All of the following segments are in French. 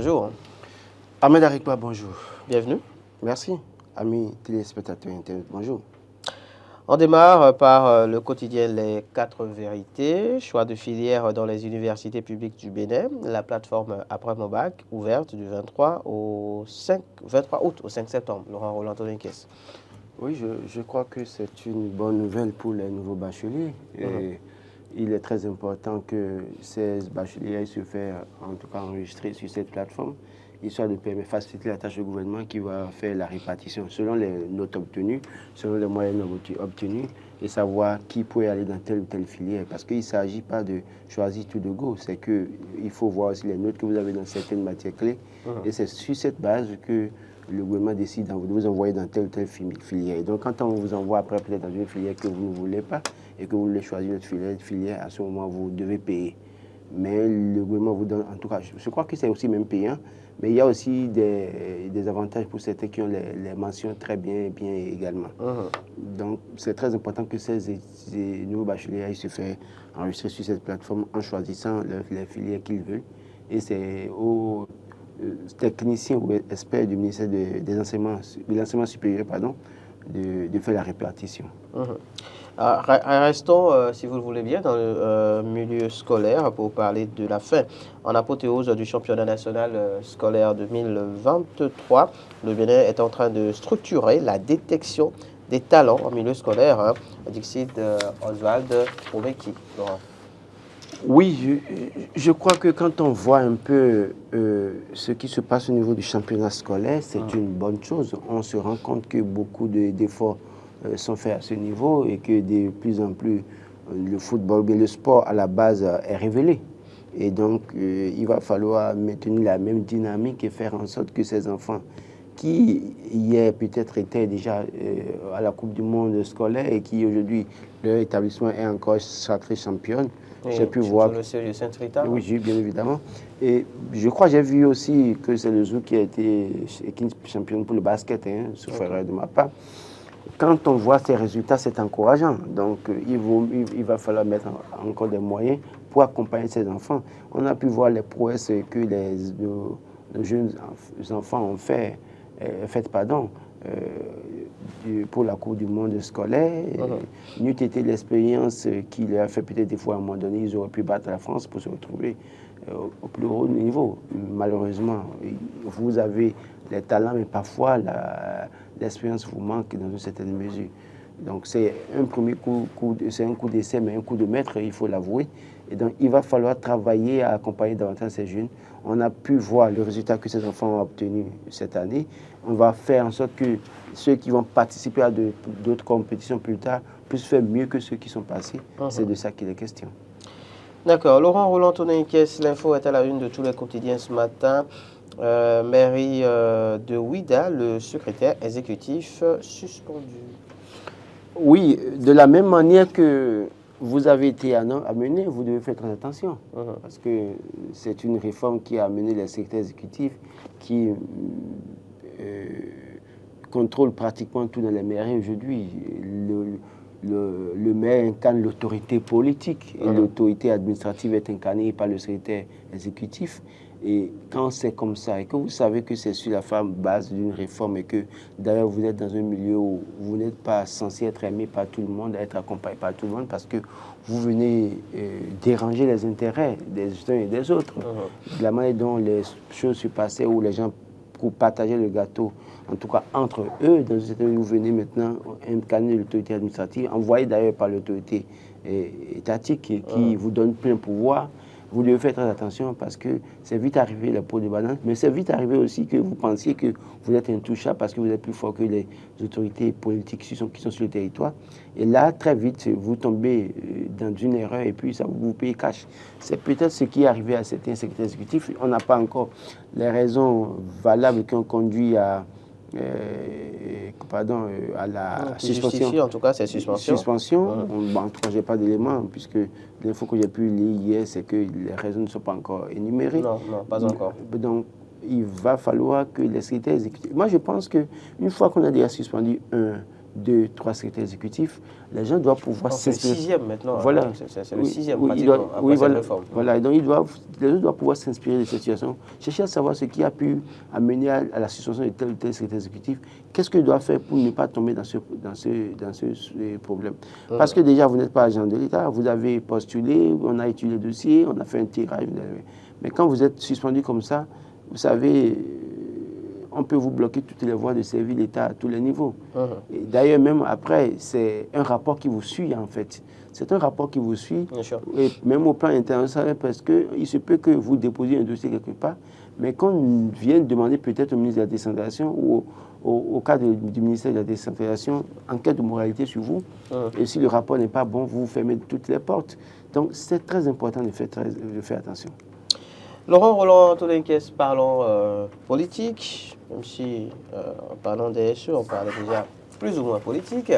bonjour. Ahmed Arikba, bonjour. Bienvenue. Merci. Amis téléspectateurs internet, bonjour. On démarre par le quotidien Les 4 vérités, choix de filière dans les universités publiques du Bénin, la plateforme Après mon bac, ouverte du 23 août au 5 septembre. Laurent Roland Toninquès. Oui, je crois que c'est une bonne nouvelle pour les nouveaux bacheliers. Et il est très important que ces bacheliers aillent se faire, en tout cas enregistrer sur cette plateforme, histoire de faciliter la tâche du gouvernement qui va faire la répartition selon les notes obtenues, selon les moyennes obtenues, et savoir qui peut aller dans telle ou telle filière. Parce qu'il ne s'agit pas de choisir tout de go, c'est qu'il faut voir aussi les notes que vous avez dans certaines matières clés. Et c'est sur cette base que le gouvernement décide de vous envoyer dans telle ou telle filière. Et donc, quand on vous envoie après peut-être dans une filière que vous ne voulez pas et que vous voulez choisir une filière, à ce moment, vous devez payer. Mais le gouvernement vous donne, en tout cas, je crois que c'est aussi même payant, mais il y a aussi des avantages pour certains qui ont les mentions très bien également. Donc, c'est très important que ces nouveaux bacheliers aillent se faire enregistrer sur cette plateforme en choisissant les filières qu'ils veulent. Et c'est aux techniciens ou experts du ministère de l'enseignement supérieur de faire la répartition. Restons, si vous le voulez bien, dans le milieu scolaire pour parler de la fin. En apothéose du championnat national scolaire 2023, le Bénin est en train de structurer la détection des talents en milieu scolaire. Dixit Oswald Obeki. Oui, je crois que quand on voit un peu ce qui se passe au niveau du championnat scolaire, c'est une bonne chose. On se rend compte que beaucoup d'efforts sont faits à ce niveau et que de plus en plus le football, le sport à la base est révélé. Et donc, il va falloir maintenir la même dynamique et faire en sorte que ces enfants qui hier peut-être étaient déjà à la Coupe du Monde scolaire et qui aujourd'hui, leur établissement est encore sacré championne. Oui, j'ai pu voir. Le CEU Saint-Rita. Oui, bien évidemment. Et je crois j'ai vu aussi que c'est le Zou qui a été championne pour le basket, sauf erreur de ma part. Quand on voit ces résultats, c'est encourageant. Donc, il va falloir mettre encore des moyens pour accompagner ces enfants. On a pu voir les prouesses que nos jeunes enfants ont faites pour la Coupe du Monde scolaire. N'eût été l'expérience qui leur a fait peut-être des fois à un moment donné, ils auraient pu battre la France pour se retrouver au plus haut niveau. Malheureusement, vous avez les talents, mais parfois l'expérience vous manque dans une certaine mesure. Donc c'est un premier c'est un coup d'essai, mais un coup de maître, il faut l'avouer. Et donc il va falloir travailler à accompagner davantage ces jeunes. On a pu voir le résultat que ces enfants ont obtenu cette année. On va faire en sorte que ceux qui vont participer à d'autres compétitions plus tard puissent faire mieux que ceux qui sont passés. C'est de ça qu'il est question. D'accord. Laurent Roland Toninquès, l'info est à la une de tous les quotidiens ce matin. Mairie de Ouidah, le secrétaire exécutif suspendu. Oui, de la même manière que vous avez été amené, vous devez faire très attention. Parce que c'est une réforme qui a amené les secrétaires exécutifs qui contrôlent pratiquement tout dans les mairies aujourd'hui. Le maire incarne l'autorité politique et l'autorité administrative est incarnée par le secrétaire exécutif. Et quand c'est comme ça et que vous savez que c'est sur la base d'une réforme et que d'ailleurs vous êtes dans un milieu où vous n'êtes pas censé être aimé par tout le monde, être accompagné par tout le monde parce que vous venez déranger les intérêts des uns et des autres. De la manière dont les choses se passaient où les gens pour partager le gâteau, en tout cas entre eux, dans ce où vous venez maintenant incarner l'autorité administrative, envoyée d'ailleurs par l'autorité étatique qui vous donne plein pouvoir. Vous devez faire très attention parce que c'est vite arrivé la peau de banane, mais c'est vite arrivé aussi que vous pensiez que vous êtes intouchable parce que vous êtes plus fort que les autorités politiques qui sont sur le territoire. Et là, très vite, vous tombez dans une erreur et puis ça vous paye cash. C'est peut-être ce qui est arrivé à certains secrétaires exécutifs. On n'a pas encore les raisons valables qui ont conduit à à la suspension. En tout cas, c'est suspension. En tout cas, je n'ai pas d'éléments, puisque l'info que j'ai pu lire hier, c'est que les raisons ne sont pas encore énumérées. Non, pas encore. Donc, il va falloir que les secrétaires exécutifs... Moi, je pense qu'une fois qu'on a déjà suspendu un 2, 3 secrétaires exécutifs, les gens doivent pouvoir s'inspirer. C'est le 6e maintenant. Voilà. C'est le 6e pratiquement après cette réforme. Voilà, et donc les gens doivent pouvoir s'inspirer de cette situation, chercher à savoir ce qui a pu amener à la situation de tel ou tel secrétaire exécutif. Qu'est-ce qu'il doit faire pour ne pas tomber dans ce problème? Parce que déjà, vous n'êtes pas agent de l'État, vous avez postulé, on a étudié le dossier, on a fait un tirage. Mais quand vous êtes suspendu comme ça, vous savez, on peut vous bloquer toutes les voies de servir l'État à tous les niveaux. D'ailleurs, même après, c'est un rapport qui vous suit, en fait. C'est un rapport qui vous suit, et même au plan international, parce qu'il se peut que vous déposiez un dossier quelque part, mais quand on vient demander peut-être au ministre de la décentralisation ou au cas du ministère de la décentralisation, enquête de moralité sur vous, et si le rapport n'est pas bon, vous fermez toutes les portes. Donc, c'est très important de faire attention. Laurent Roland Tolinkès, parlons politique, même si en parlant des SE, on parle déjà plus ou moins politique.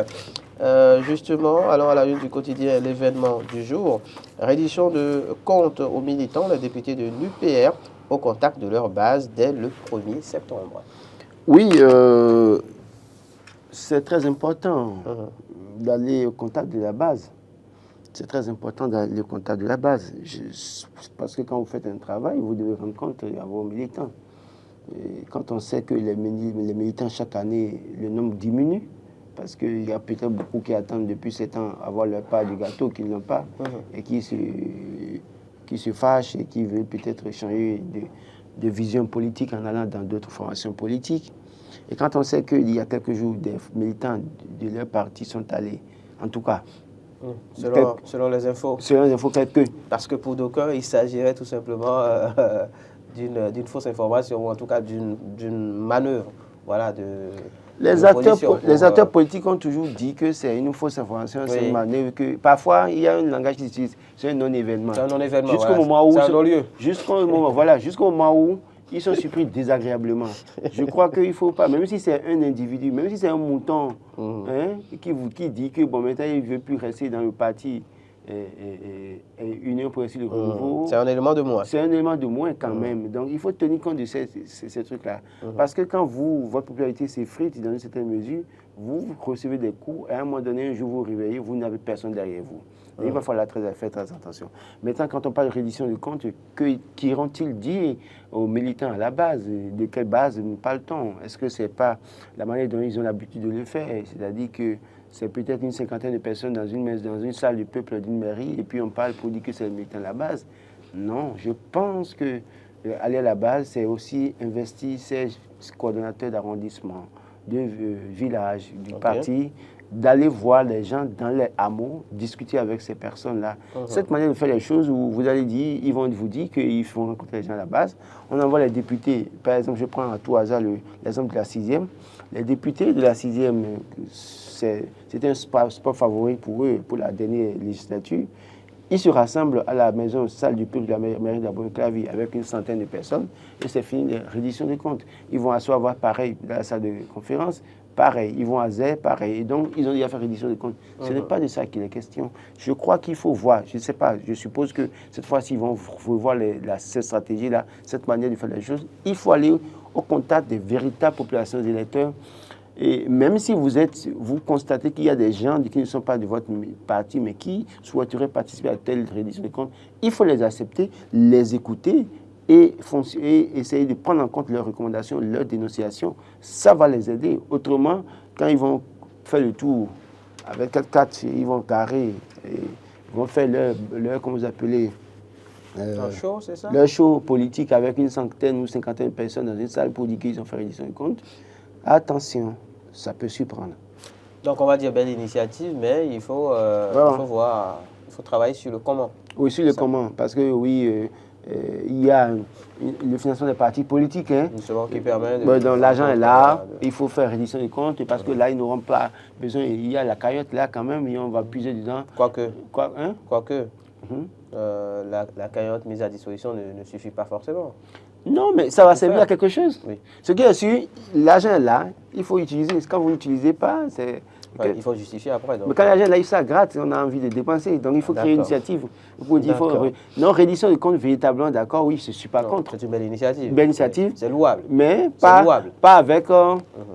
Justement, alors à la une du quotidien, l'événement du jour, reddition de comptes aux militants, les députés de l'UPR au contact de leur base dès le 1er septembre. Oui, c'est très important d'aller au contact de la base. C'est très important d'aller au contact de la base. Parce que quand vous faites un travail, vous devez rendre compte à vos militants. Et quand on sait que les militants, chaque année, le nombre diminue, parce qu'il y a peut-être beaucoup qui attendent depuis 7 ans avoir leur part du gâteau, qui ne l'ont pas, et qui se fâchent et qui veulent peut-être changer de vision politique en allant dans d'autres formations politiques. Et quand on sait qu'il y a quelques jours, des militants de leur parti sont allés, en tout cas, selon les infos. Selon les infos, quelques. Parce que pour d'aucuns, il s'agirait tout simplement d'une fausse information, ou en tout cas d'une manœuvre. Voilà, les acteurs politiques ont toujours dit que c'est une fausse information, c'est une manœuvre, que parfois il y a un langage qui utilise, c'est un non-événement. C'est un non-événement, jusqu'au moment où c'est un non-lieu. Jusqu'au moment où ils sont surpris désagréablement. Je crois qu'il ne faut pas, même si c'est un individu, même si c'est un mouton qui dit que bon, maintenant il ne veut plus rester dans le parti Union pour le renouveau. C'est un élément de moins. C'est un élément de moins quand même. Donc il faut tenir compte de ces trucs-là. Parce que quand votre popularité s'effrite dans une certaine mesure, vous recevez des coups et à un moment donné, un jour vous vous réveillez, vous n'avez personne derrière vous. Il va falloir faire très attention. Maintenant, quand on parle de reddition de comptes, qu'iront-ils dire aux militants à la base? De quelle base nous parle-t-on? Est-ce que ce n'est pas la manière dont ils ont l'habitude de le faire? C'est-à-dire que c'est peut-être une cinquantaine de personnes dans une salle du peuple d'une mairie, et puis on parle pour dire que c'est le militant à la base. Non, je pense que aller à la base, c'est aussi investir ces coordonnateurs d'arrondissement, de village, du parti, d'aller voir les gens dans les hameaux, discuter avec ces personnes-là. Cette manière de faire les choses où vous allez dire, ils vont vous dire qu'ils font rencontrer les gens à la base. On envoie les députés, par exemple, je prends à tout hasard l'exemple de la 6e. Les députés de la 6e, c'était un sport favori pour eux, pour la dernière législature. Ils se rassemblent à la maison salle du peuple de la mairie d'Abonne-Clavier avec une centaine de personnes et c'est fini la reddition des comptes. Ils vont asseoir pareil dans la salle de conférence, pareil. Ils vont à Zé, pareil. Et donc, ils ont déjà fait reddition des comptes. Ce n'est pas de ça qu'il est question. Je crois qu'il faut voir, je ne sais pas, je suppose que cette fois-ci, ils vont voir cette stratégie-là, cette manière de faire les choses. Il faut aller au contact des véritables populations électeurs. Et même si vous constatez qu'il y a des gens qui ne sont pas de votre parti, mais qui souhaiteraient participer à telle reddition de comptes, il faut les accepter, les écouter et essayer de prendre en compte leurs recommandations, leurs dénonciations. Ça va les aider. Autrement, quand ils vont faire le tour avec 4x4, ils vont carrer, ils vont faire leur comment vous appelez, un show, c'est ça? Leur show politique avec une centaine ou cinquantaine de personnes dans une salle pour dire qu'ils ont fait reddition de comptes. Attention, ça peut surprendre. Donc on va dire belle initiative, mais il faut voir, il faut travailler sur le comment. Oui, sur le comment, parce que oui, il y a le financement des partis politiques. Justement, qui permet de... Donc l'argent est là, il faut faire reddition des comptes, parce que là, ils n'auront pas besoin, il y a la cagnotte là quand même, et on va puiser dedans. Quoique. La cagnotte mise à disposition ne suffit pas forcément. Non, mais ça va servir à quelque chose. Oui. Ce qui est sûr, l'argent est là, il faut utiliser. Quand vous n'utilisez pas, Ouais, il faut justifier après. Donc. Mais quand l'agent a ça gratte, on a envie de dépenser. Donc il faut créer une initiative. Non, reddition de compte véritablement, d'accord, oui, je ne suis pas contre. C'est une belle initiative. Une belle initiative. C'est louable. Mais pas avec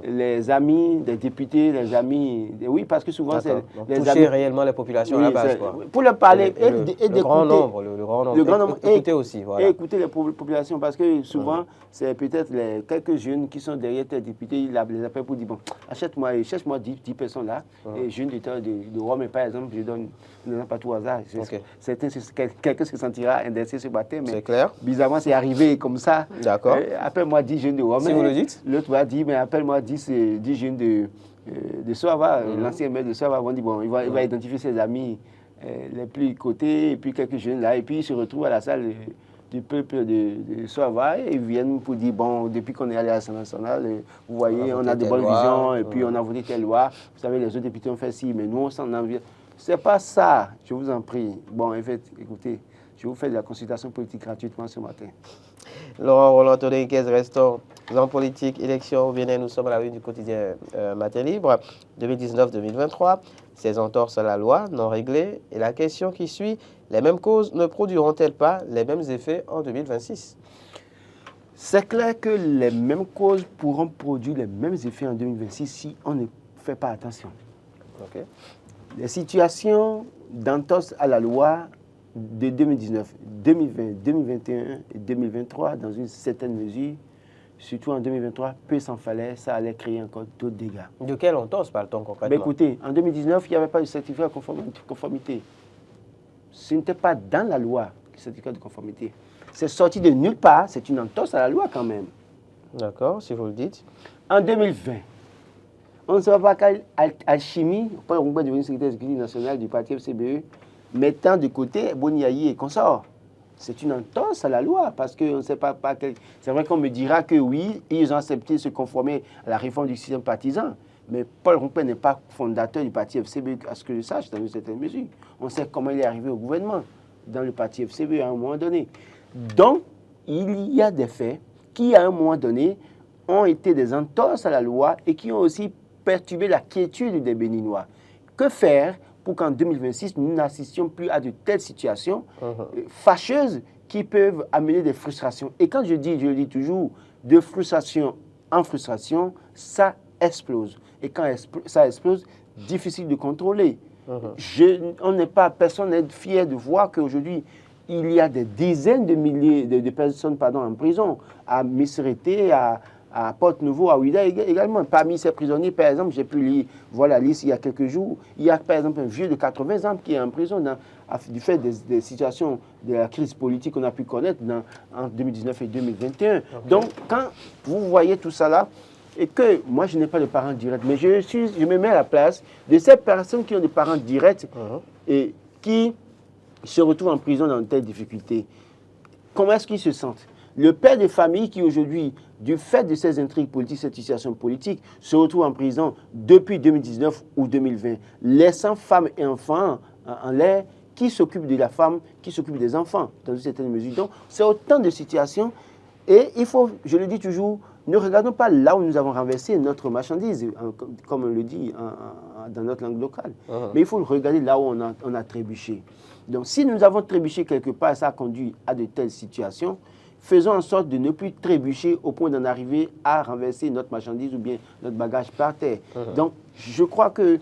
les amis des députés, les amis. Oui, parce que souvent, c'est toucher réellement les populations à la base. Quoi. Pour leur parler et le grand nombre. Le grand nombre. Écouter aussi. Voilà. Et écouter les populations, parce que souvent, c'est peut-être quelques jeunes qui sont derrière tes députés, ils les appellent pour dire bon, cherche-moi 10 personnes là, et jeunes de Rome, par exemple, je donne pas tout hasard. Quelqu'un se sentira indexé ce matin, mais bizarrement, c'est arrivé comme ça. D'accord. Appelle-moi 10 jeunes de Rome. Si vous le dites. L'autre va dire, mais appelle-moi 10 jeunes de Soava, l'ancien maire de Soava, vont dire bon, il va identifier ses amis les plus cotés, et puis quelques jeunes là, et puis ils se retrouvent à la salle du peuple de Soava, et ils viennent pour dire, bon, depuis qu'on est allé à l'Assemblée nationale, vous voyez, on a de bonnes visions, et puis on a voté telle loi, vous savez, les autres députés ont fait ci, mais nous, on s'en envie. C'est pas ça, je vous en prie. Bon, en fait, écoutez, je vous fais de la consultation politique gratuitement ce matin. Laurent Roland Tonenquez, restons en politique, élection au Bénin, nous sommes à la une du quotidien Matin Libre, 2019-2023, ces entorses à la loi non réglées, et la question qui suit, les mêmes causes ne produiront-elles pas les mêmes effets en 2026? C'est clair que les mêmes causes pourront produire les mêmes effets en 2026 si on ne fait pas attention. Okay. Les situations d'entorse à la loi de 2019, 2020, 2021 et 2023, dans une certaine mesure, surtout en 2023, peu s'en fallait, ça allait créer encore d'autres dégâts. De quelle entorse parle-t-on concrètement? Écoutez, en 2019, il n'y avait pas de certificat de conformité. Ce n'était pas dans la loi, le certificat de conformité. C'est sorti de nulle part, c'est une entorse à la loi quand même. D'accord, si vous le dites. En 2020, on ne sait pas quelle alchimie, Paul Rungba est devenu secrétaire exécutif national du parti FCBE, mettant de côté Boniaï et consorts. C'est une entorse à la loi, parce qu'on ne sait pas quel... C'est vrai qu'on me dira que oui, ils ont accepté de se conformer à la réforme du système partisan, mais Paul Rungba n'est pas fondateur du parti FCBE, à ce que je sache, dans une certaine mesure. On sait comment il est arrivé au gouvernement, dans le parti FCBE à un moment donné. Donc, il y a des faits qui, à un moment donné, ont été des entorses à la loi et qui ont aussi perturbé la quiétude des Béninois. Que faire pour qu'en 2026, nous n'assistions plus à de telles situations fâcheuses qui peuvent amener des frustrations? Et quand je le dis toujours, de frustration en frustration, ça explose. Et quand ça explose, difficile de contrôler. Personne n'est fier de voir qu'aujourd'hui, il y a des dizaines de milliers de personnes en prison, à Missérété, à Porte-Nouveau, à Ouida également. Parmi ces prisonniers, par exemple, j'ai pu lire la liste il y a quelques jours. Il y a par exemple un vieux de 80 ans qui est en prison du fait des situations de la crise politique qu'on a pu connaître en 2019 et 2021. Okay. Donc, quand vous voyez tout ça là, et que moi, je n'ai pas de parents directs, mais je me mets à la place de ces personnes qui ont des parents directs et qui se retrouvent en prison dans de telles difficultés. Comment est-ce qu'ils se sentent? Le père de famille qui aujourd'hui, du fait de ces intrigues politiques, cette situation politique, se retrouve en prison depuis 2019 ou 2020, laissant femmes et enfants en l'air, qui s'occupent de la femme, qui s'occupent des enfants, dans une certaine mesure. Donc, c'est autant de situations. Et il faut, je le dis toujours, ne regardons pas là où nous avons renversé notre marchandise, comme on le dit dans notre langue locale. Mais il faut regarder là où on a trébuché. Donc, si nous avons trébuché quelque part, ça a conduit à de telles situations, faisons en sorte de ne plus trébucher au point d'en arriver à renverser notre marchandise ou bien notre bagage par terre. Donc, je crois que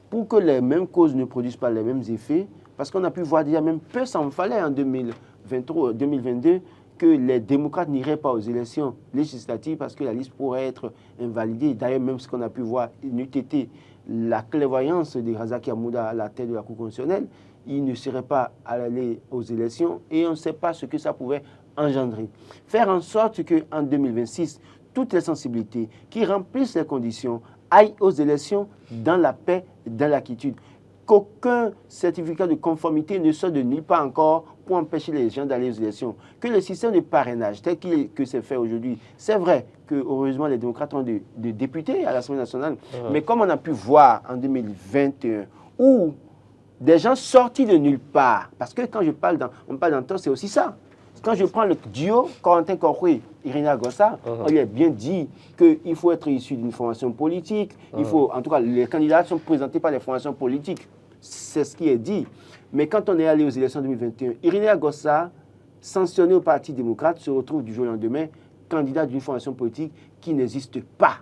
pour que les mêmes causes ne produisent pas les mêmes effets, parce qu'on a pu voir déjà même peu s'en fallait en 2023, 2022, que les démocrates n'iraient pas aux élections législatives parce que la liste pourrait être invalidée. D'ailleurs, même ce qu'on a pu voir, il n'eût été la clairvoyance de Razaki Amouda à la tête de la Cour constitutionnelle, il ne serait pas allé aux élections et on ne sait pas ce que ça pouvait engendrer. Faire en sorte qu'en 2026, toutes les sensibilités qui remplissent les conditions aillent aux élections dans la paix, dans la quiétude. Qu'aucun certificat de conformité ne sorte de nulle part encore pour empêcher les gens d'aller aux élections. Que le système de parrainage, tel que c'est fait aujourd'hui, c'est vrai que heureusement les démocrates ont des députés à l'Assemblée nationale, mais comme on a pu voir en 2021, où des gens sortis de nulle part, parce que quand on parle d'entorse, c'est aussi ça. quand je prends le duo Corentin Corcoué, Irénée Agossa, on lui a bien dit qu'il faut être issu d'une formation politique. Il faut, en tout cas, les candidats sont présentés par des formations politiques. C'est ce qui est dit. Mais quand on est allé aux élections 2021, Irénée Agossa, sanctionné au Parti démocrate, se retrouve du jour au lendemain candidat d'une formation politique qui n'existe pas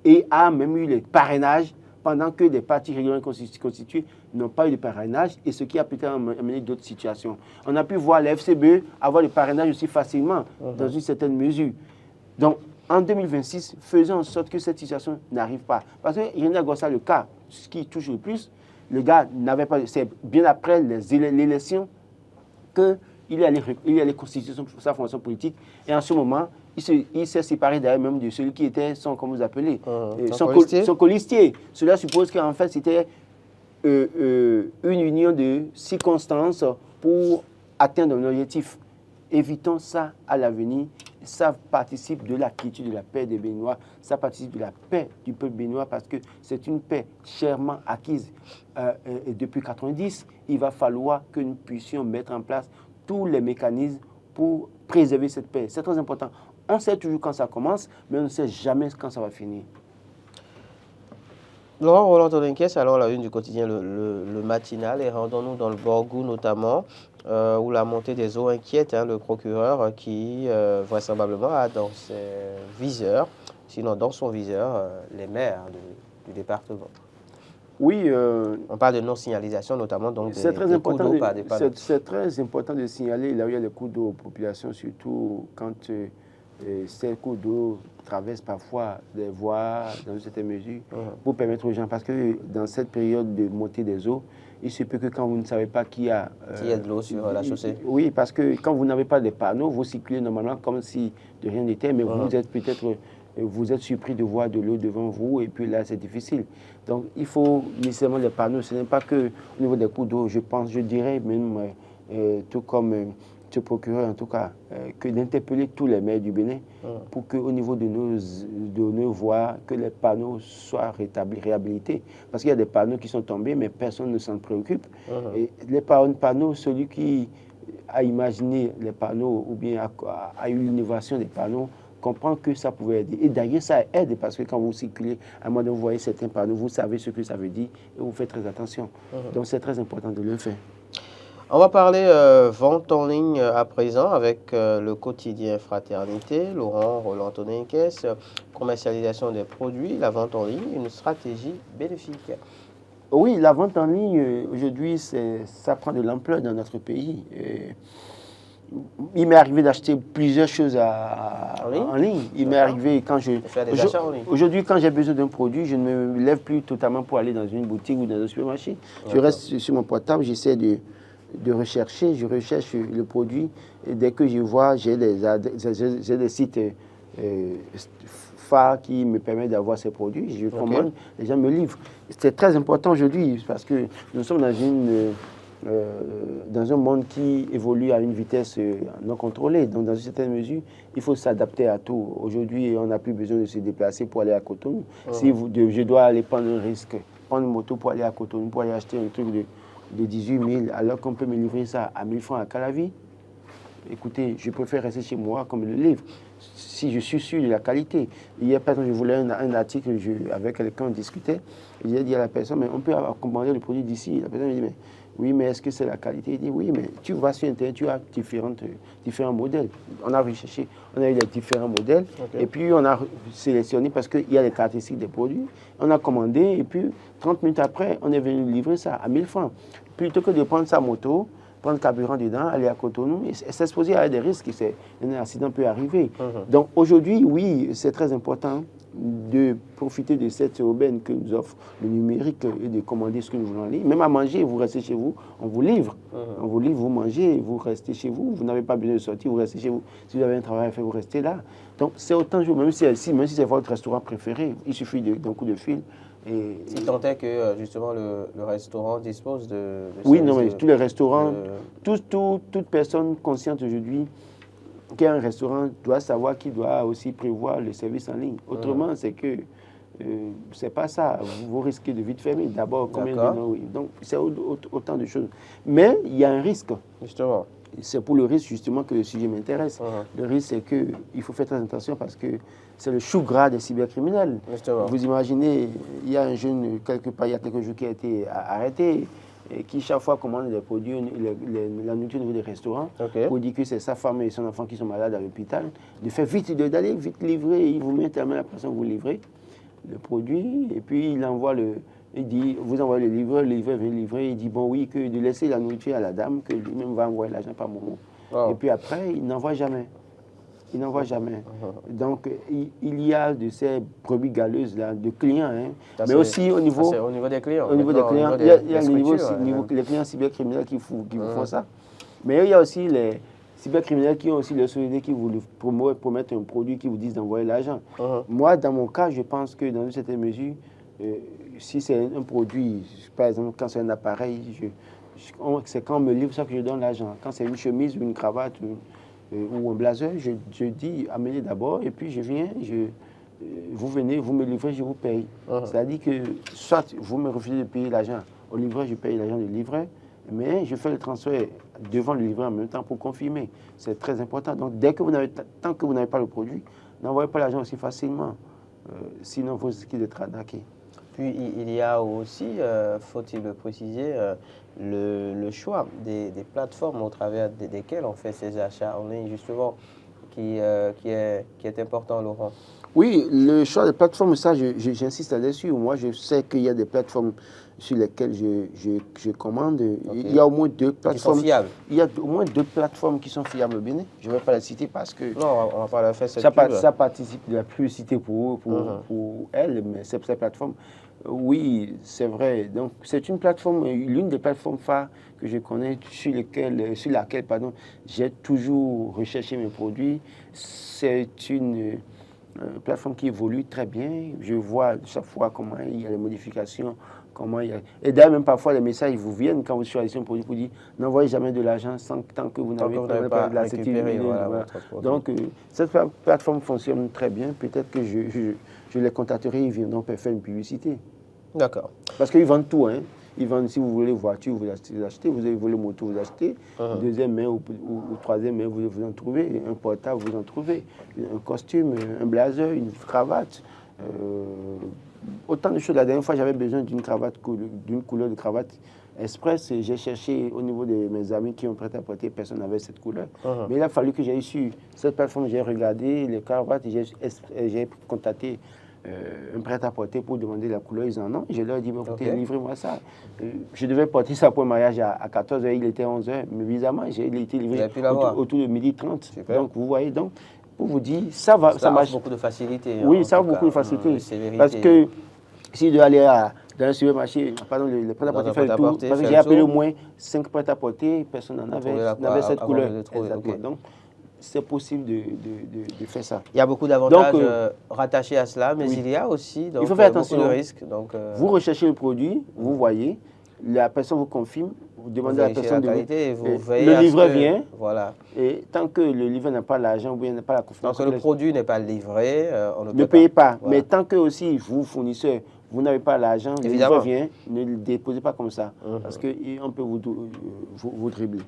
et a même eu les parrainages pendant que des partis régulièrement constitués n'ont pas eu de parrainage, et ce qui a peut-être amené d'autres situations. On a pu voir la FCBE avoir le parrainage aussi facilement, dans une certaine mesure. Donc, en 2026, faisons en sorte que cette situation n'arrive pas. Parce que Irénée Agossa, le cas, ce qui touche le plus, le gars n'avait pas... C'est bien après l'élection qu'il allait constituer sa formation politique, et en ce moment, il s'est séparé d'ailleurs même de celui qui était son, comment vous appelez, son colistier. Cela suppose qu'en fait, c'était une union de circonstances pour atteindre un objectif. Évitons ça à l'avenir. Ça participe de la quiétude, de la paix des Béninois. Ça participe de la paix du peuple béninois parce que c'est une paix chèrement acquise depuis 1990. Il va falloir que nous puissions mettre en place tous les mécanismes pour préserver cette paix. C'est très important. On sait toujours quand ça commence, mais on ne sait jamais quand ça va finir. Laurent Roland Toninquès, alors la une du quotidien le matinal, et rendons-nous dans le Borgou notamment, où la montée des eaux inquiète le procureur qui vraisemblablement a dans ses viseurs, sinon dans son viseur, les maires du département. Oui. On parle de non-signalisation notamment, donc c'est très important. C'est très important de signaler là où il y a les coups d'eau aux populations, surtout quand ces coups d'eau traversent parfois des voies dans une certaine mesure pour permettre aux gens, parce que dans cette période de montée des eaux, il se peut que quand vous ne savez pas qu'il y a de l'eau sur la chaussée. Oui, parce que quand vous n'avez pas de panneaux, vous circulez normalement comme si de rien n'était, mais vous êtes peut-être... Vous êtes surpris de voir de l'eau devant vous, et puis là, c'est difficile. Donc, il faut nécessairement les panneaux. Ce n'est pas que au niveau des coups d'eau, je dirais même, tout comme ce procureur, en tout cas, que d'interpeller tous les maires du Bénin pour qu'au niveau de nos voies, que les panneaux soient réhabilités. Parce qu'il y a des panneaux qui sont tombés, mais personne ne s'en préoccupe. Et les panneaux, celui qui a imaginé les panneaux ou bien a eu l'innovation des panneaux, comprend que ça pouvait aider. Et d'ailleurs, ça aide parce que quand vous circulez, à un moment donné, vous voyez certains panneaux, vous savez ce que ça veut dire et vous faites très attention. Donc, c'est très important de le faire. On va parler vente en ligne à présent avec le quotidien Fraternité, Laurent Roland Toninquès, commercialisation des produits, la vente en ligne, une stratégie bénéfique. Oui, la vente en ligne, aujourd'hui, ça prend de l'ampleur dans notre pays. Il m'est arrivé d'acheter plusieurs choses en ligne. Il m'est arrivé quand aujourd'hui, quand j'ai besoin d'un produit, je ne me lève plus totalement pour aller dans une boutique ou dans un supermarché. Je reste sur mon portable, j'essaie de rechercher, je recherche le produit. Et dès que je vois, j'ai des sites phares qui me permettent d'avoir ces produits. Je commande, les gens me livrent. C'est très important aujourd'hui parce que nous sommes dans un monde qui évolue à une vitesse non contrôlée. Donc, dans une certaine mesure, il faut s'adapter à tout. Aujourd'hui, on n'a plus besoin de se déplacer pour aller à Cotonou. Si je dois aller prendre un risque, prendre une moto pour aller à Cotonou, pour aller acheter un truc de 18 000, alors qu'on peut me livrer ça à 1 000 francs à Calavi, écoutez, je préfère rester chez moi comme le livre, si je suis sûr de la qualité. Hier, par exemple, je voulais un article, avec quelqu'un, on discutait, et j'ai dit à la personne, mais on peut commander le produit d'ici. La personne me dit, mais oui, mais est-ce que c'est la qualité? Il dit, oui, mais tu vas sur Internet, tu as différents modèles. On a recherché, on a eu les différents modèles, et puis on a sélectionné parce qu'il y a les caractéristiques des produits. On a commandé, et puis 30 minutes après, on est venu livrer ça à 1 000 francs. Plutôt que de prendre sa moto, prendre le carburant dedans, aller à Cotonou, et s'exposer à des risques, un accident peut arriver. Donc aujourd'hui, oui, c'est très important de profiter de cette aubaine que nous offre le numérique et de commander ce que nous voulons en ligne. Même à manger, vous restez chez vous, on vous livre. On vous livre, vous mangez, vous restez chez vous. Vous n'avez pas besoin de sortir, vous restez chez vous. Si vous avez un travail à faire, vous restez là. Donc c'est autant, même si c'est votre restaurant préféré, il suffit d'un coup de fil. Si tant est que justement le restaurant dispose de oui, non, mais tous les restaurants, toute personne consciente aujourd'hui qui a un restaurant doit savoir qu'il doit aussi prévoir le service en ligne. Autrement, c'est que c'est pas ça. Vous risquez de vite fermer. D'abord, combien de noms, oui. Donc, c'est autant de choses. Mais il y a un risque. Justement. c'est pour le risque justement que le sujet m'intéresse. Le risque, c'est qu'il faut faire très attention parce que c'est le chou gras des cybercriminels. Justement. Vous imaginez, il y a un jeune quelque part, il y a quelques jours qui a été arrêté et qui chaque fois commande des produits, la nourriture au niveau des restaurants, pour dire que c'est sa femme et son enfant qui sont malades à l'hôpital, d'aller vite livrer, il vous met tellement la personne, vous livrez le produit, et puis il envoie il dit, vous envoyez le livreur vient livrer, il dit bon oui, que de laisser la nourriture à la dame, que lui-même va envoyer l'argent par Momo. Et puis après, il n'envoie jamais. Il n'envoie jamais. Donc, il y a de ces brebis galeuses là, de clients, hein. Mais aussi au niveau des clients. Au niveau des clients, il y a les clients cybercriminels qui font ça. Mais il y a aussi les cybercriminels qui ont aussi les sociétés qui vous promettent un produit, qui vous disent d'envoyer l'argent. Moi, dans mon cas, je pense que dans une certaine mesure, si c'est un produit, par exemple, quand c'est un appareil, c'est quand on me livre ça que je donne l'argent. Quand c'est une chemise ou une cravate ou un blazer, je dis amenez d'abord et puis je viens, vous venez, vous me livrez, je vous paye. C'est-à-dire que soit vous me refusez de payer l'argent au livreur, je paye l'argent du livreur, mais je fais le transfert devant le livreur en même temps pour confirmer. C'est très important. Donc tant que vous n'avez pas le produit, n'envoyez pas l'argent aussi facilement. Sinon vous risquez d'être arnaqué. Puis il y a aussi, faut-il le préciser, le choix des plateformes au travers desquelles on fait ces achats en ligne, justement, qui est important, Laurent. Oui, le choix des plateformes, ça, j'insiste là-dessus. Moi, je sais qu'il y a des plateformes sur lesquelles je commande. Il y a au moins 2 plateformes. Qui sont fiables. Il y a au moins 2 plateformes qui sont fiables, Bénin. Je ne vais pas les citer parce que... Non, on va pas la faire cette ça participe de la publicité pour elles, mais ces plateformes... Oui, c'est vrai. Donc, c'est une plateforme, l'une des plateformes phares que je connais, sur laquelle j'ai toujours recherché mes produits. C'est une plateforme qui évolue très bien. Je vois chaque fois comment il y a les modifications, et d'ailleurs, même parfois, les messages vous viennent quand vous choisissez un produit pour dire n'envoyez jamais de l'argent tant que vous n'avez pas la sécurité. Voilà. Donc, cette plateforme fonctionne très bien. Peut-être que je les contacterai, ils viendront faire une publicité. D'accord. Parce qu'ils vendent tout, hein. Ils vendent, si vous voulez voiture, vous achetez, vous voulez moto, vous achetez, deuxième main ou troisième main, vous en trouvez, un portable, vous en trouvez, un costume, un blazer, une cravate, autant de choses. La dernière fois, j'avais besoin d'une cravate, d'une couleur de cravate express, et j'ai cherché au niveau de mes amis qui ont prêt à porter, personne n'avait cette couleur. Mais il a fallu que j'aille sur cette plateforme, j'ai regardé les cravates, j'ai contacté un prêt-à-porter pour demander la couleur, ils en ont. Je leur ai dit, écoutez, livrez-moi ça. Je devais porter ça pour un mariage à 14h, il était 11h, mais bizarrement, il a été livré autour de 12h30. Super. Donc, vous voyez, pour vous dire, ça marche. Beaucoup de facilité. Oui, ça a beaucoup de facilité. Parce que si je dois aller dans un supermarché, pardon, le prêt-à-porter fait le tour, parce que j'ai appelé au moins 5 prêt-à-porter, personne n'en avait cette couleur. Exactement. Donc, c'est possible de faire ça. Il y a beaucoup d'avantages rattachés à cela, mais il y a aussi il faut faire attention. beaucoup de risques. Vous recherchez le produit, vous voyez, la personne vous confirme, vous demandez à la personne le livreur vient, voilà. Et tant que le livreur n'a pas l'argent ou bien n'a pas la confiance. Donc le produit n'est pas livré, on ne payez pas. Voilà. Mais tant que aussi vous, fournisseur, vous n'avez pas l'argent, le livreur vient, ne le déposez pas comme ça, parce qu'on peut vous dribbler.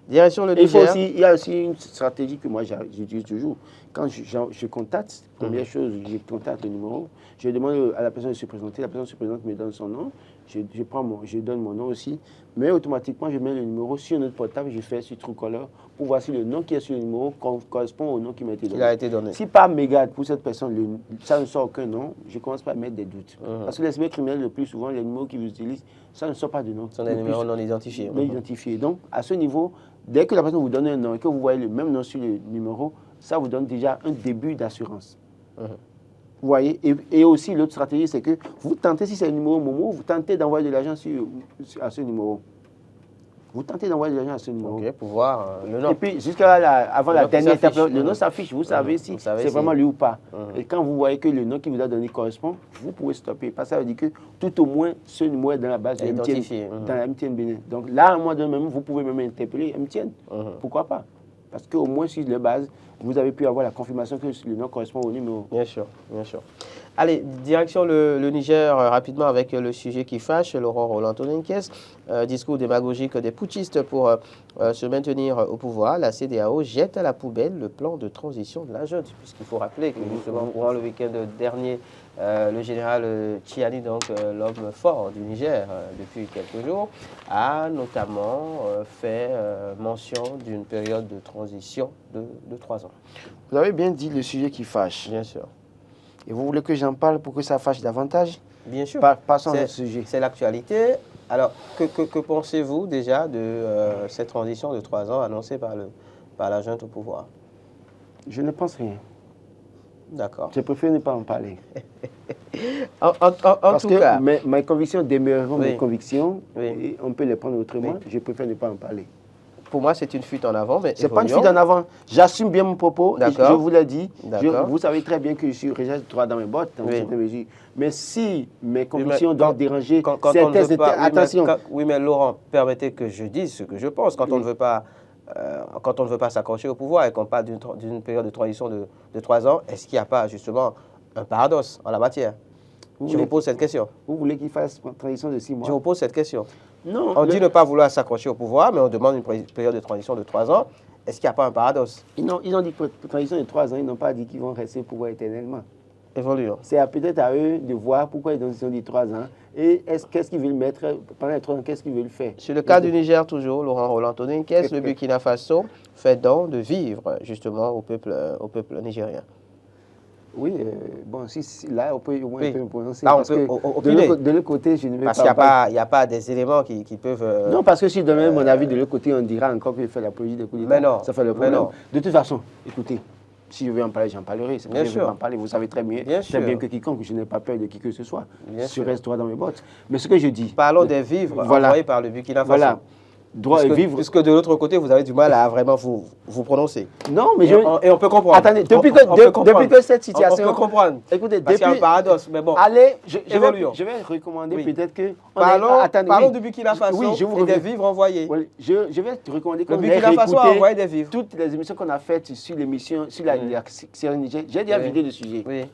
Direction le Niger. Il y a aussi une stratégie que moi j'utilise toujours. Quand je contacte, première chose, je contacte le numéro, je demande à la personne de se présenter, la personne se présente, me donne son nom, je donne mon nom aussi, mais automatiquement je mets le numéro sur notre portable, je fais sur Truecaller pour voir si le nom qui est sur le numéro correspond au nom qui m'a été donné. Si par mégarde pour cette personne, ça ne sort aucun nom, je commence pas à mettre des doutes. Parce que les cybercriminels, le plus souvent, les numéros qu'ils utilisent, ça ne sort pas de nom. Ce sont des numéros non identifiés. Non identifiés. Donc, à ce niveau, dès que la personne vous donne un nom et que vous voyez le même nom sur le numéro, ça vous donne déjà un début d'assurance. Vous voyez, et aussi l'autre stratégie, c'est que vous tentez, si c'est un numéro Momo, vous tentez d'envoyer de l'argent à ce numéro. Vous tentez d'envoyer de l'argent à ce numéro. Ok, pour voir le nom. Et puis, avant la dernière étape, le nom s'affiche. Vous savez si c'est vraiment lui ou pas. Et quand vous voyez que le nom qui vous a donné correspond, vous pouvez stopper. Parce que ça veut dire que tout au moins, ce numéro est dans la base de MTN, dans la MTN Bénin. Donc là, à un moment donné, vous pouvez même interpeller MTN. Pourquoi pas? Parce qu'au moins, sur la base, vous avez pu avoir la confirmation que le nom correspond au numéro. Bien sûr, bien sûr. Allez, direction le Niger rapidement avec le sujet qui fâche, Laurent Roland Tonenques. Discours démagogique des putschistes pour se maintenir au pouvoir. La CEDEAO jette à la poubelle le plan de transition de la junte, puisqu'il faut rappeler que justement, pour le week-end dernier, le général Tchiani, donc l'homme fort du Niger depuis quelques jours, a notamment fait mention d'une période de transition de 3 ans. Vous avez bien dit le sujet qui fâche. Bien sûr. Et vous voulez que j'en parle pour que ça fâche davantage? Bien sûr. Passons au sujet. C'est l'actualité. Alors, que pensez-vous déjà de cette transition de 3 ans annoncée par la junte au pouvoir? Je ne pense rien. D'accord. Je préfère ne pas en parler. En Parce tout que cas, mes convictions demeureront Oui. mes convictions Oui. et on peut les prendre autrement. Oui. Je préfère ne pas en parler. pour moi, c'est une fuite en avant. Mais C'est pas une évoluons. fuite en avant. J'assume bien mon propos. Et D'accord. je vous l'ai dit. D'accord. Vous savez très bien que je suis régent droit dans mes bottes, dans une Oui. certaine mesure. Mais si mes Oui, convictions mais doivent déranger quand on ne certaines... veut pas, Attention. oui, mais Laurent, permettez que je dise ce que je pense. Quand on Oui. ne veut pas, quand on ne veut pas s'accrocher au pouvoir et qu'on parle d'une période de transition de 3 ans, est-ce qu'il n'y a pas justement un paradoxe en la matière? Je vous pose cette question. Vous voulez qu'il fasse une transition de 6 mois? Je vous pose cette question. Non. On dit ne pas vouloir s'accrocher au pouvoir, mais on demande une période de transition de 3 ans. Est-ce qu'il n'y a pas un paradoxe? Ils ont dit transition de 3 ans. Ils n'ont pas dit qu'ils vont rester au pouvoir éternellement. Évoluons. C'est peut-être à eux de voir pourquoi ils ont dit 3 ans et qu'est-ce qu'ils veulent mettre pendant les 3 ans, qu'est-ce qu'ils veulent faire. Sur le cas du Niger, toujours, Laurent Roland Tonenques, le Burkina Faso fait don de vivre justement au peuple nigérien. Oui, bon, là, on peut au moins Oui. un peu me prononcer. Là, on parce peut que opiner. de l'autre côté, je ne vais Parce pas... qu'il n'y a pas des éléments qui peuvent... Non, parce que si je donne mon avis de l'autre côté, on dira encore que je fais l'apologie des coups d'État. Mais non, ça fait le mais problème. non. De toute façon, écoutez, si je veux en parler, j'en parlerai. C'est Bien bien sûr. sûr. En parler. Vous savez très bien, Bien très sûr. bien que quiconque, je n'ai pas peur de qui que ce soit. Bien Je sûr. reste droit dans mes bottes. Mais ce que je dis... Parlons des vivres Voilà. envoyés par le Burkina Faso. Voilà. Droit puisque, et vivre... puisque de l'autre côté, vous avez du mal à vraiment vous prononcer. Non, mais Et on peut comprendre. Attendez, depuis que cette situation... On peut comprendre. Écoutez, Parce qu'il y a un paradoxe, mais bon. Allez, évoluons. je vais recommander Oui. peut-être que... Parlons du Burkina Faso oui, je vous et des reviens. vivres envoyés. Oui, je vais te recommander Le qu'on Burkina Faso a envoyé des vivres. toutes les émissions qu'on a faites sur l'émission, sur la série Niger. J'ai déjà Oui. vidé le sujet. Oui.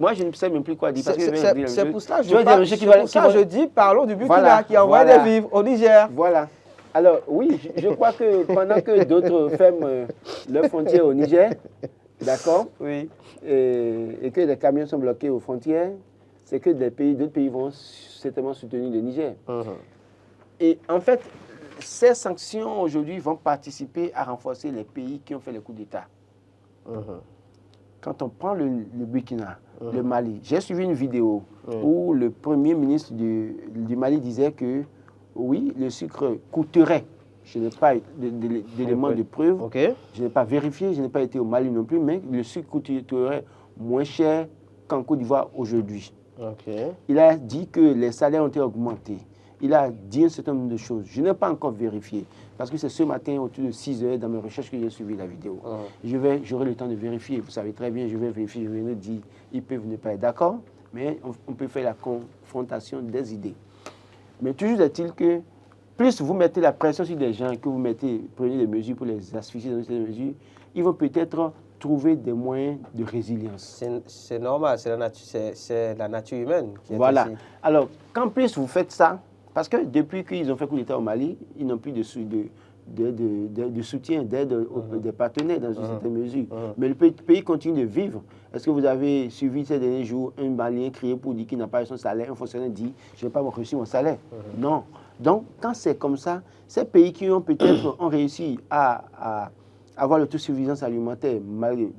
Moi, je ne sais même plus quoi dire. parce que je vais dire C'est le pour cela que je vais dire le jeu qui va- qui va- je dis, parlons du Burkina Voilà, qui envoie voilà. des vivres au Niger. Voilà. Alors, oui, je crois que pendant que d'autres ferment leurs frontières au Niger, d'accord, Oui. et que les camions sont bloqués aux frontières, c'est que d'autres pays vont certainement soutenir le Niger. Et en fait, ces sanctions aujourd'hui vont participer à renforcer les pays qui ont fait le coup d'État. Quand on prend le Burkina, le Mali, j'ai suivi une vidéo où le premier ministre du Mali disait que oui, le sucre coûterait. Je n'ai pas d'éléments de preuve, OK. je n'ai pas vérifié, je n'ai pas été au Mali non plus, mais le sucre coûterait moins cher qu'en Côte d'Ivoire aujourd'hui. OK. Il a dit que les salaires ont été augmentés. Il a dit un certain nombre de choses. Je n'ai pas encore vérifié, parce que c'est ce matin, autour de 6 heures, dans mes recherches, que j'ai suivi la vidéo. J'aurai le temps de vérifier. Vous savez très bien, je vais vérifier, je vais nous dire, ils peuvent ne pas être d'accord, mais on peut faire la confrontation des idées. Mais toujours est-il que, plus vous mettez la pression sur des gens, que vous prenez des mesures pour les asphyxier dans ces mesures, ils vont peut-être trouver des moyens de résilience. C'est normal, c'est la nature humaine qui est Voilà. ainsi. Alors, quand plus vous faites ça, parce que depuis qu'ils ont fait coup d'État au Mali, ils n'ont plus de soutien, d'aide des partenaires dans une certaine mesure. Mais le pays continue de vivre. Est-ce que vous avez suivi ces derniers jours un Malien crier pour dire qu'il n'a pas eu son salaire, un fonctionnaire dit « je n'ai pas reçu mon salaire Non. Donc, quand c'est comme ça, ces pays qui ont peut-être réussi à avoir l'autosuffisance alimentaire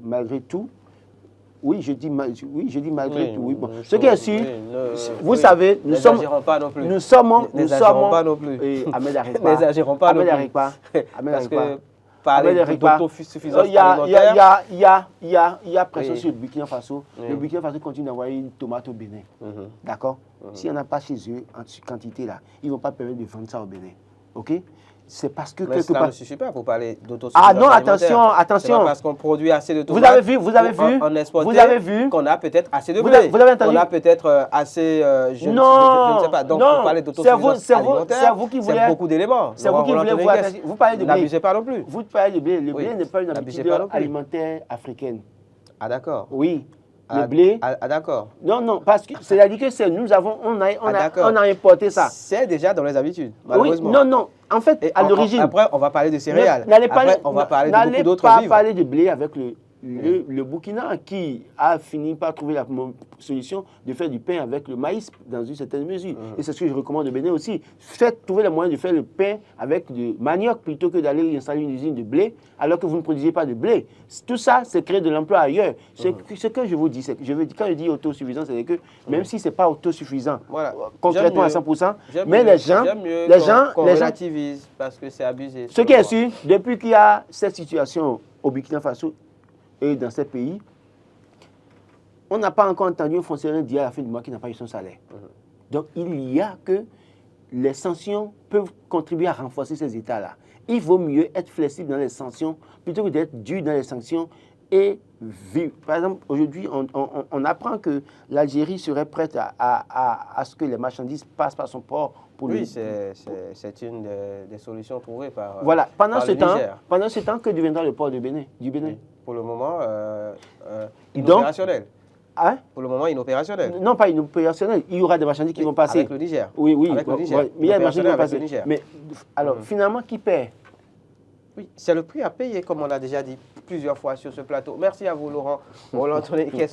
malgré tout, oui, je dis malgré tout. Oui, bon. Ce qui est sûr, vous savez, nous sommes... N'exagérons pas non plus. N'exagérons pas non plus. Ahmed n'arrive pas. N'exagérons pas non Ahmed plus. n'arrive pas. Parce que parler d'autosuffisance Il y a pression Oui. sur le Burkina Faso. Oui. Le Burkina Faso continue d'envoyer une tomate au Bénin. D'accord. S'il n'y en a pas chez eux, en quantité là, ils ne vont pas permettre de vendre ça au Bénin. OK. c'est parce que Mais quelque ça part... ne suffit pas pour parler d'autosuffisance Ah non, alimentaire. attention. C'est pas parce qu'on produit assez de tomates. Vous avez vu qu'on a peut-être assez de vous blé. avez entendu? Qu'on a peut-être assez, je ne sais pas. Donc, pour parler d'autosuffisance alimentaire, c'est vous qui voulez... C'est beaucoup d'éléments. C'est vous qui voulez vous parlez de blé. N'abusez pas non plus. Vous parlez de blé. Le blé n'est pas une habitude alimentaire africaine. Ah d'accord. Oui. Le blé. Ah d'accord. Non, parce que c'est-à-dire que nous avons, on a importé ça. C'est déjà dans les habitudes, malheureusement. Oui, non. En fait, à l'origine. Après, on va parler de céréales. Après, on va parler de beaucoup d'autres vivres. N'allez pas parler de blé avec le Burkina qui a fini par trouver la solution de faire du pain avec le maïs dans une certaine mesure. Et c'est ce que je recommande au Bénin aussi. Trouver le moyen de faire le pain avec du manioc plutôt que d'aller installer une usine de blé alors que vous ne produisez pas de blé. Tout ça, c'est créer de l'emploi ailleurs. Ce que je vous dis, quand je dis autosuffisant, c'est que même si ce n'est pas autosuffisant, concrètement à 100%, mais les gens relativise parce que c'est abusé. Ce qui est sûr, depuis qu'il y a cette situation au Burkina Faso, et dans ces pays, on n'a pas encore entendu un fonctionnaire dire à la fin du mois qu'il n'a pas eu son salaire. Donc, il y a que les sanctions peuvent contribuer à renforcer ces États-là. Il vaut mieux être flexible dans les sanctions plutôt que d'être dur dans les sanctions et vivre. Par exemple, aujourd'hui, on apprend que l'Algérie serait prête à ce que les marchandises passent par son port. C'est une des solutions trouvées par voilà. Pendant ce Niger. temps, que deviendra le port du Bénin? Pour le moment, inopérationnel. Hein? Pour le moment, inopérationnel. Non, pas inopérationnel. Il y aura des marchandises qui vont passer. Avec le Niger. Oui. Avec le Niger. Mais il y a des marchandises qui vont passer. Mais alors, finalement, qui paie? Oui, c'est le prix à payer, comme on l'a déjà dit plusieurs fois sur ce plateau. Merci à vous, Laurent.